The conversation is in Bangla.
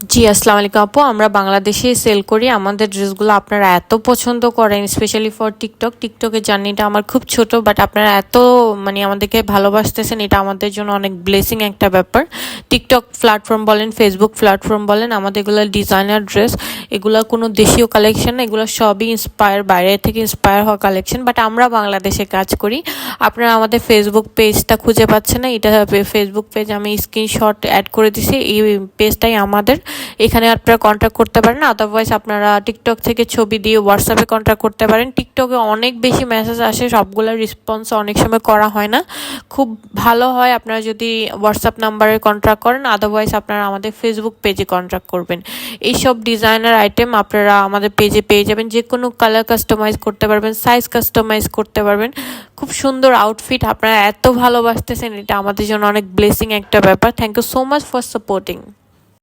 জি, আসসালামু আলাইকুম আপু। আমরা বাংলাদেশে সেল করি। আমাদের ড্রেসগুলো আপনারা এত পছন্দ করেন, স্পেশালি ফর টিকটক। টিকটকের জার্নিটা আমার খুব ছোট, বাট আপনারা এত আমাদেরকে ভালোবাসতেছেন, এটা আমাদের জন্য অনেক ব্লেসিং একটা ব্যাপার। টিকটক প্ল্যাটফর্ম বলেন, ফেসবুক প্ল্যাটফর্ম বলেন, আমাদের এগুলো ডিজাইনার ড্রেস, এগুলো কোনো দেশীয় কালেকশন না, এগুলো সবই বাইরে থেকে ইন্সপায়ার হওয়া কালেকশন, বাট আমরা বাংলাদেশে কাজ করি। আপনারা আমাদের ফেসবুক পেজটা খুঁজে পাচ্ছেন না, এটা ফেসবুক পেজ আমি স্ক্রিনশট অ্যাড করে দিছি, এই পেজটাই আমাদের। এখানে আপনারা কন্ট্যাক্ট করতে পারেন, আদারওয়াইজ আপনারা টিকটক থেকে ছবি দিয়ে হোয়াটসঅ্যাপে কন্ট্যাক্ট করতে পারেন। টিকটকে অনেক বেশি মেসেজ আসে, সবগুলোর রেসপন্স অনেক সময় করা হয় না। খুব ভালো হয় আপনারা যদি হোয়াটসঅ্যাপ নাম্বারে কন্ট্যাক্ট করেন, আদারওয়াইজ আপনারা আমাদের ফেসবুক পেজে কন্ট্যাক্ট করবেন। এইসব ডিজাইনার আইটেম আপনারা আমাদের পেজে পেয়ে যাবেন, যে কোনো কালার কাস্টমাইজ করতে পারবেন, সাইজ কাস্টমাইজ করতে পারবেন। খুব সুন্দর আউটফিট, আপনারা এত ভালোবাসতেছেন, এটা আমাদের জন্য অনেক ব্লেসিং একটা ব্যাপার। Thank you so much for supporting.